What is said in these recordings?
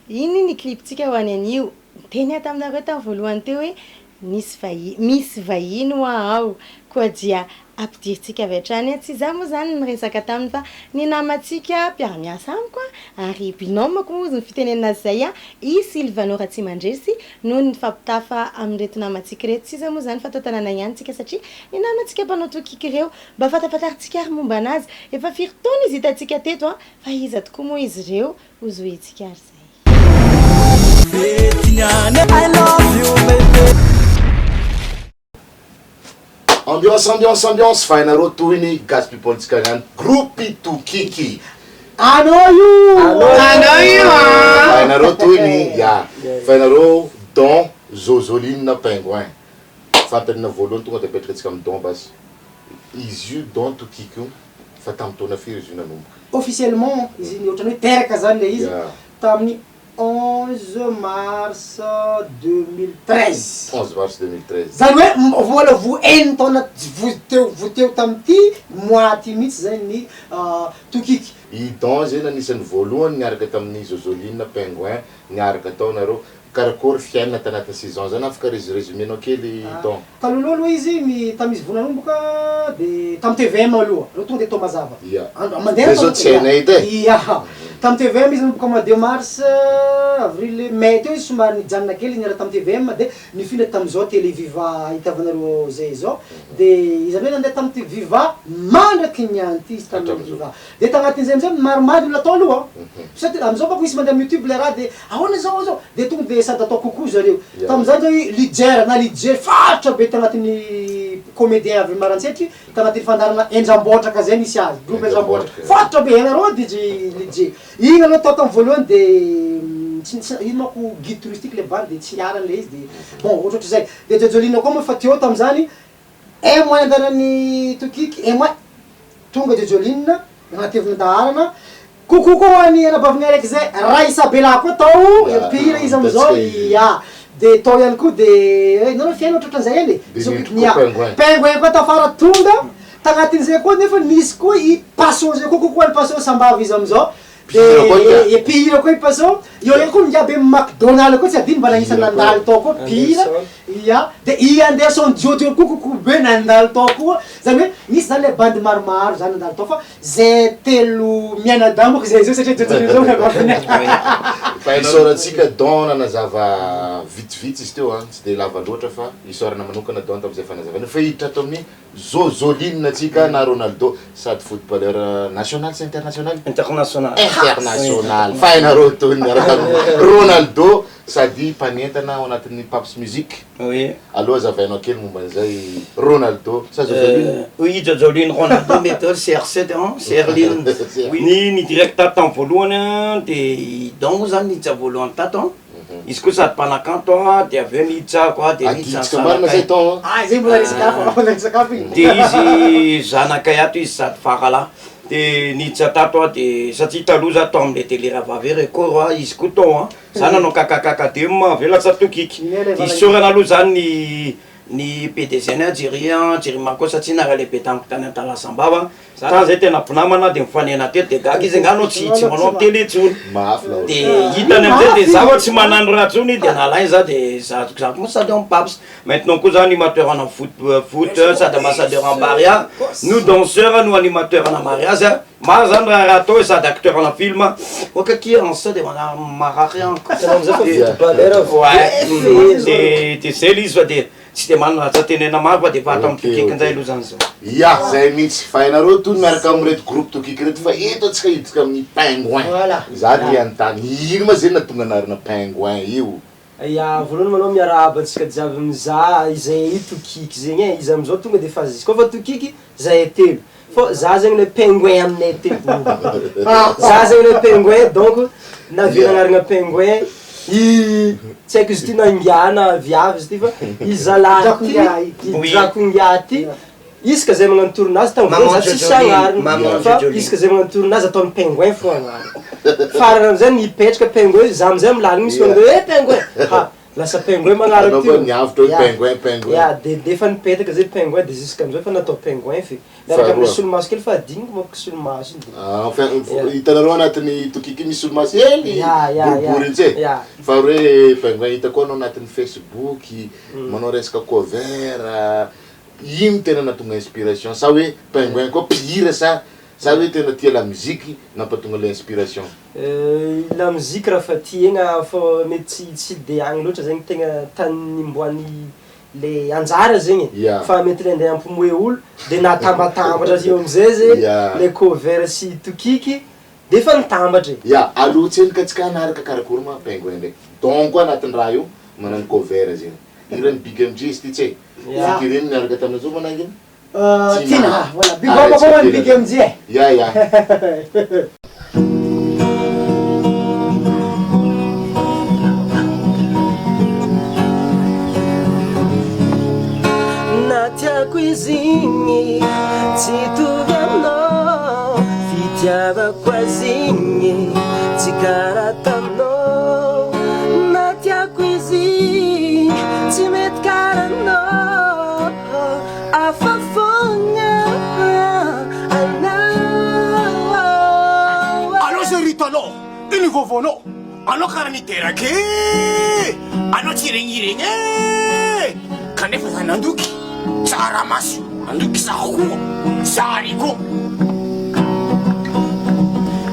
Iny ny cliptsika ho any an'io. Teny taminareo tamin'ny voalohany teo hoe misy vahiny ho ao koa dia ampidirintsika avy hatrany. Tsy za moa zany niresaka taminy fa ny namantsika mpiara-miasa amiko ary binômako moa ny fitenena zay i Sylvano Ratsimandresy no nifampitafa amin'reto namantsika reto. Tsy za moa zany fatao tanàna ihanytsika satria ny namantsika mpanao tokiky ireo mba fatapataritsika ary momba anazy. Efa firy taona izy hitantsika teto fa iza tokoa moa izy ireo ozoentsika ary zay. I love you, baby. Ambiance fainareo toy ny gasy pipontsika niany groupe Tokiki. Fainareo toy ny fainareo Don Zozoline Pingouin. Fantanina voalohany tonga dia apetrakatsika amin'ny Don basy. Izy io Don Tokiki io fa tamin'ny taona firy izy io nanomboka. Officiellement izy ny ohatrany hoe teraka zany le izy tamin'ny 11 mars 2013. 11 mars 2013. Zany hoe vola voeniny taona voteo tamin'ity mois ty mihitsy zany ny Tokiki. I Don zany anisan'ny voalohany niaraka tamin'ny Zozoline Pingouin niaraka tao nareo. Karakory fiainana tanaty saison zany afaka résuménao kely Don. Taloha aloha izy tamizy vonanomboka de tamin'ny TVM aloha. Aloha tonga de tao mazava. Mandeha zao tsy hainay edy. Tamin'ny TVM izy nanomboka mois de mars, avril, mai teo izy somary nijanona kely niara tamin'ny TVM de nifindra tamizao Télé Viva hitavanareo zay zao. De izy aloha nandeha tamin'ny Viva mandraky nianty izy tamin'ny Viva. De tagnatin'izay amizay maromaro olona atao aloha. Satria amizao bako isy mandeha YouTube le raha de ahoana zao de tonga de sady atao kokoa zareo. Tamizay zao Lijer farotra be tagnatin'ny comédien avy Marantsety tagnatin'ny fandarana Enjambotraka zay misy azy. Groupe Enjambotraka. Farotra be anareo Lijer. Igny aloha tao tamin'ny voalohany de ino manko guide touristique le bal de tsy hiarany le izy de bon ohatrohatry zay. De Jojolina koa moa fa teo tamizany un mois andaran'ny Tokiki, un mois tonga Jojolina agnaty daharana. Coucou koa ny anabavagna araiky zay Raisabela koa tao pire izy amizao de tao ihany koa de nanao fiaina ohatrohatran'izay eny Pingouin koa tafara tonga tagnatin'izay koa nefa nisy koa i Paso zay koa ny Paso sambava izy amizao. De pire koa i Paso io ihany koa miaby McDonald koa tsy adino mba nanisany nandalo tao koa pire de i Anderson Jojo koa be nandalo tao koa zany hoe misy zany le bandy maromaro zany nandalo tao fa zay telo mianadamako zay zao satria Jojo zao nagavany. Fa isaorantsika Don nanazava vitsivitsy izy teo tsy de lava loatra fa isaorana manokana Don tamizay fanazavana fa hiditra ato amin'ny Zozoline atsika na Ronaldo sady footballeur national sy international fainareo toy niaraka Ronaldo sady mpanentana ao anatin'ny Paps Musique. Aloha zavainao kely momba an'izay Ronaldo sa Zozoline. Oui, Zozoline Ronaldo méthode CR7 CR-line. Ni direct tato voalohany de Don zany nitsa voalohany tato. Izy koa sady mpanakanto de avy eo nitsa koa de nitsa marina zay tao. Zay mbola resaka de izy zanakay ato izy sady farala. De nitsa tato de satria taloha za tao amin'le télé Ravavy Record izy koa tao za nanao kakakaka avela latsa Tokiki. De isorana aloha zany ny PDG ny Jirima koa satria nara lehibe tamiko tany Antalasambava. Za zay tena mpinamana de mifanena teto de gaga izy ngano tsy manao télé intsony. De hitany amizay de za tsy manano raha intsony de nalainy za de za koa sady en Paps. Maintenant koa za animateur en foot sady ambassadeur en Baria. Nous danseurs, nous animateurs en mariage. Maro zany raha atao sady acteur en film. Okaki en ça de marary de zay izy fa de tsy de manana za tenena maro fa de vata amin'ny Tokiki nzay aloha zany zao. Zay mihitsy fainareo toy miaraka amin'reto groupe Tokiki reto fa eto atsika hiditra amin'ny Pingouin. Za de anontany ino ma zay nahatonga anarana Pingouin io? Voalohany malôha miarahaba antsika jiaby mizaha izay Tokiki zegny izy amizao tonga de fa izy koa fa Tokiki zahay telo fa za zegny le Pingouin aminay telo za zegny le Pingouin donc navy anarana Pingouin tsy haiko izy ty nangiana viavy izy ty fa izalaty drakongiaty isaka zay magnano tournazy tamza tsisy agnariny fa isaka zay magnano tournazy ataon'ny Pingouin fo agnariny farany amizay nipetraka Pingouin za amizay milaligny misy manao Pingouin lasa pingouin magnaraka Anao koa niavitra hoe pingouin. Ya, de fa nipetaka zay pingouin de jusqu'à amizay fa natao pingouin fe. Miaraka amin'ny solomaso kely fa adiniko manko solomaso iny. Enfin, hitanareo anatin'ny tokiky misy solomaso hely boribory intsy Ya. fa hoe pingouin hitako anao anatin'ny Facebook manao resaka cover ino tena natonga inspiration sa hoe pingouin koa mpihira sa hoe tena tia la musique nampatonga le inspiration. La musique raha fa tiagna fa mety tsy de agny loatra zegny tegna tany nimboany le anjara zegny fa mety le andeha ampimoe olo de natambatambatra io amizay zay le cover sy tokiky de fa nitambatra. Ya, aloha tseny ka tsika anaraka karakory ma pingouin ndraiky. Don koa anatin'ny raha io manano cover zegny. Ireny Big MJ izy ty tsay. Fikireny miaraka taminazao mananginy. Tina, voilà. Big Baba Baba Big MJ. Ya. Natiako izigny tsy tovy aminao fitiavako azigny tsy karaha taminao natiako izy tsy mety karanao afafogna anao. Allô c'est Rito allô iny vovoanao anao karaha niteraka anao tsy regniregny kanefa za nandoky tsara maso nandoky zaho koa zary koa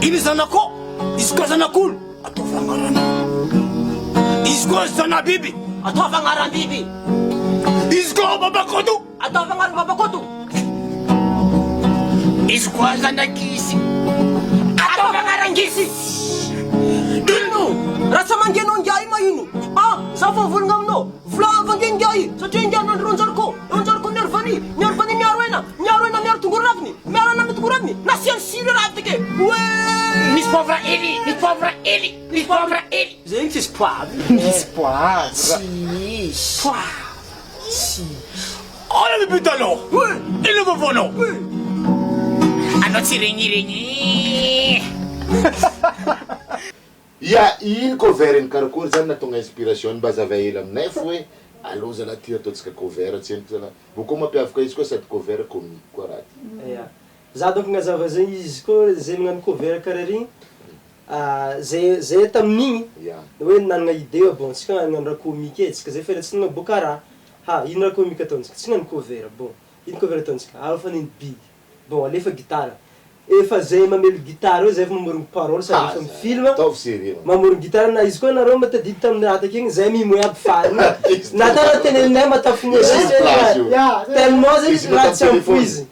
iny zanako izy koa zanak'olo atao fangarana izy koa zanabiby atao fangaram-biby izy koa babakoto atao fangaram-babakoto izy koa zanakisy atao fangarangisy ino raha sa mangeno angiahy ma ino za fa volagna aminao volava ange ngiahy satria ngiahy nandro anjaroko miaro vany miaro hena miaro tongolo raviny miaro hena tongolo raviny nasiany siro raha take misy poivre hely zegny tsisy poivre tsy ala bibita anao ino vovoanao anao tsy regniregny. Ya, ino cover iny karakory zany natonga inspiration mba zavaela aminay fo hoe aloha zala ty ataotsika cover tseniko zala boko mampiavaka izy koa sady cover comique koa raha ty. Ya. Za donc gnazava zegny izy koa zay magnano cover karaha regny zay tamin'igny hoe nanana idée hoe bon tsika hagnano raha comique tsika zay fa tsy nanao boka raha ino raha comique ataontsika tsy hagnano cover bon ino cover ataontsika fa niny big bon alefa gitara efa zay mamelo gitara io zay fa mamorogno parole sa efa mifilma mamorogno gitara na izy koa nareo matadidy tamin'ny raha take igny zay mimoe aby farina natana teneninay matafogna tellement zay raha tsy ampo izy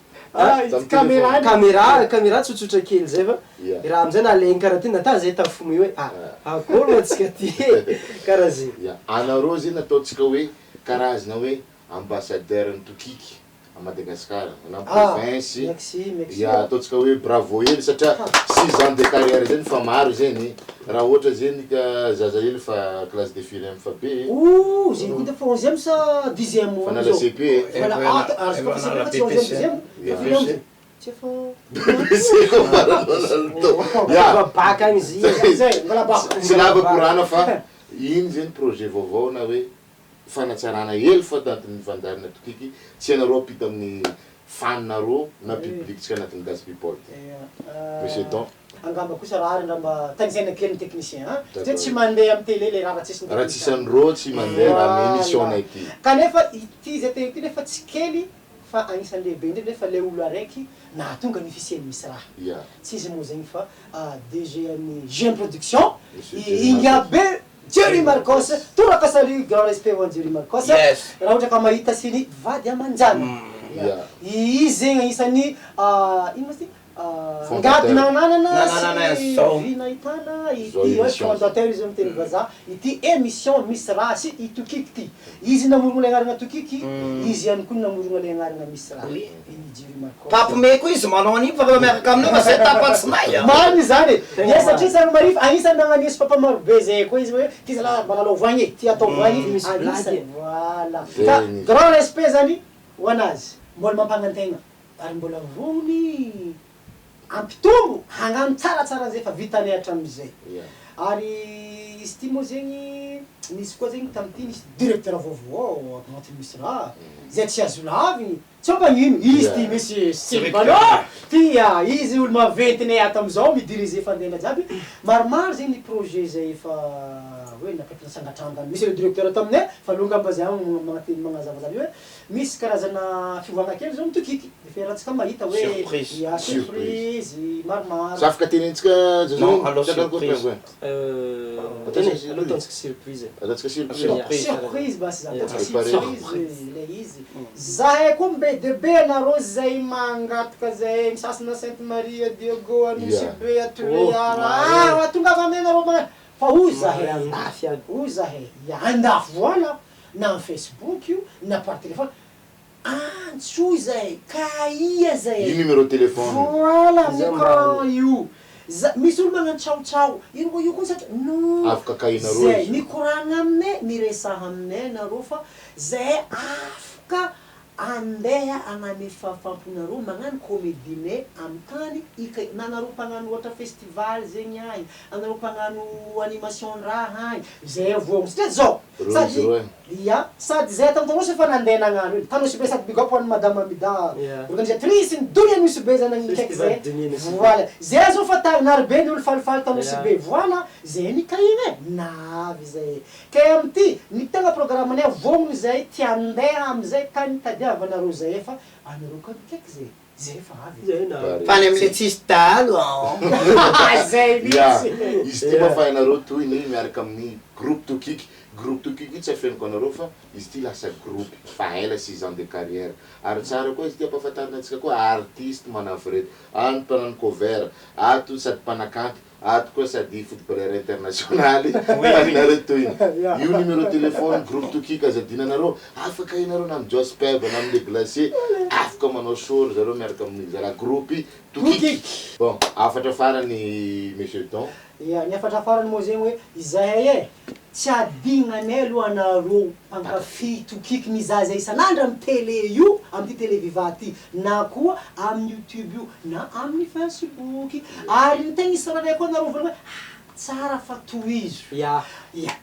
caméra tsotsotra kely zay fa raha amizay nalegny karaha ty nata zay tafogny hoe akory matsika ty karaha zay. Anareo zay nataotsika hoe karazana hoe ambassadeur ny tokiky a Madagascar na province ataotsika hoe bravo hely satria 6 ans de carrière zany fa maro zany raha ohatra zany ka zaza hely fa classe de filem fa be zay koa defa 11e sa 10e fa nala CP tsy lava korana fa iny zany projet vaovao na hoe fanatsarana hely fa tantin'ny fandarina tokiky tsy anareo apita amin'ny faninareo na public tsika anatin'ny gas people monsieur Don angamba kosa raha ramba tanzania kely ny technicien satria tsy mandeha amin'ny télé le raha tsisy raha tsisy an'ireo tsy mandeha raha émission nay ty kanefa ity zay teo ity nefa tsy kely fa agnisan'ny lehibe ndray nefa le olo araiky nahatonga ny officiel misy raha tsy izy moa zegny fa DG amin'ny Jeune Production Ingabe Jerry Marcos, turaka salut, grand respect au Jerry Marcos. Raha ohatra ka mahita siny vady amanjana. Izy zegny isany ino masy ngady nananana vinahitana ity fondateur izy miteny vazaha ity émission misy raha sy itokiky ty izy namorogno le agnarana tokiky izy ihany koa namorogno le agnarana misy raha iny Jerry Marcos papome koa izy manao an'io fa miaraka aminao fa zay tapatsinay many zany satria sary marify agnisan'ny nagnanisy papa marobe zay koa izy hoe ty zala malalao voagny ty atao voagny anisany voilà ka grand respect zany ho anazy mbola mampangantegna ary mbola vony ampitombo hagnano tsaratsara zay fa vitany hatramizay ary izy ty moa zegny nisy koa zegny tamty nisy directeur vaovao agnatiny misy raha zay tsy azo laviny tsy ampagnino izy ty misy Silvano ty izy olo maventy ato amizao midiriger fandena jiaby maromaro zegny ny projet zay efa hoe nakapina sangatrangany misy le directeur taminay fa longa mba zay magnateny magnazavazaby hoe misy karazana fivanga kely zao mitokiky efa rahantsika mahita hoe surprise maromaro sa afaka tenentsika Non, alors surprise ataontsika surprise ataontsika surprise surprise basy zany Préparé. surprise le izy zahay koa mbe de be anareo zay mangatoka zay misasana Sainte Maria Diogo anosy be atoleara tonga avy aminay anareo mana fa hoy zahay andafy aby hoy zahay andafy voala na am Facebook io na par téléphone antsoy zahay kaia io zahay numéro téléphone voilà micran io misy olo magnano tsaotsao io koa satria no afaka kainareo zay izy. mikoragna aminay miresaha aminay nareo fa zahay afaka andeha agname fafamponareo magnano comédie amy tany nanareo mpagnano ohatra festival zegny agny anareo mpagnano animation raha agny zay voagno satria zao sady zay tamtanosy efa nandeha nagnano iny tanosy be sady big up hoan'ny madame Amida organisatrice ny dony anosy be zany kaiky zay voilà zay zao fa narobe ny olo falifaly tanosy be voilà zay nikaigny navy zay kay amty ny tegna programme anay voagno zay tiandeha amizay tany tadiavanareo zay efa anareo koa kaiky zay zay efa avy fa ny amile tsisy talo zay mihitsy izy ty mafa anareo toy ny miaraka amin'ny groupe tokiky io tsy afeniko anareo fa izy ty lasa groupe fa ela 6 ans de carrière ary tsara koa izy ty ampahafantarinatsika koa artiste manafo reto any mpanano cover ato sady mpanakanto ato koa sady footballeur internationaly nareo toy io numéro téléphone groupe tokiky azadinanareo afaka inareo na amy Jospeb na amile glacier afaka manao soro zareo miaraka amin'ny zara groupe tokiky bon afatra farany monsieur Don ny afatra farany moa zegny hoe izahay tsy adignanay aloha anareo mpankafy tokiky mizaza isan'andro amy télé io amy ty télé viva ty na koa amy YouTube io na amin'ny Facebook ary ny tegna isaranay koa anareo vola hoe tsara fa tohizo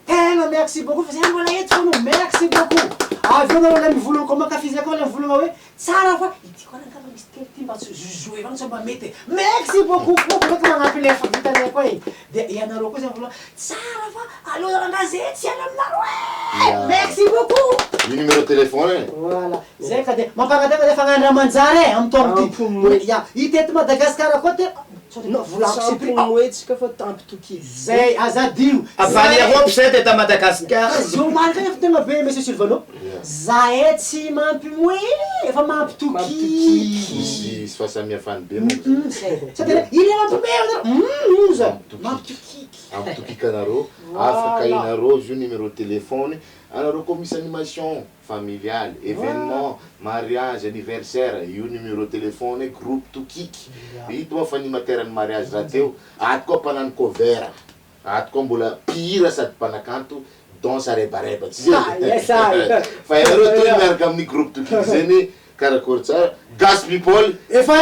tena merci beaucoup fa zay mbola eto fono merci beaucoup avy eo anareo la mivolagna koa mankafy zay koa la mivolagna hoe tsara fa ity koa raha misy kely ty mba zozoe vagny tsy mba mety merci beaucoup koa magnampy le fa vitanay koa igny de ianareo koa zay mivolagna tsara fa allo rangaze tsy ala aminareo merci beaucoup io numéro téléphone voilà zay ka de mampagnataka de fagnandra manjary amy toamty ity eto Madagasikara koa te volako fa tampy tokiky zay azadino avany Europe zay te ta Madagasikara zio marika efa tegna be monsieur Silvano zahay tsy mampimoe efa mampitokiky misy fahasamihafany be moa satria ile mampimoe zay mampitokiky ampitokiky anareo afaka inareo io numéro téléphone anareo koa misy animation familiale événement mariage anniversaire io numéro téléphone groupe tokiky ito moa fa animateur ny mariage raha teo ato koa mpanano cover ato koa mbola pira sady mpanakanto danse arebareba tsy zay fa inareo toy miaraka amin'ny groupe tokiky zany karakory tsara gas people efa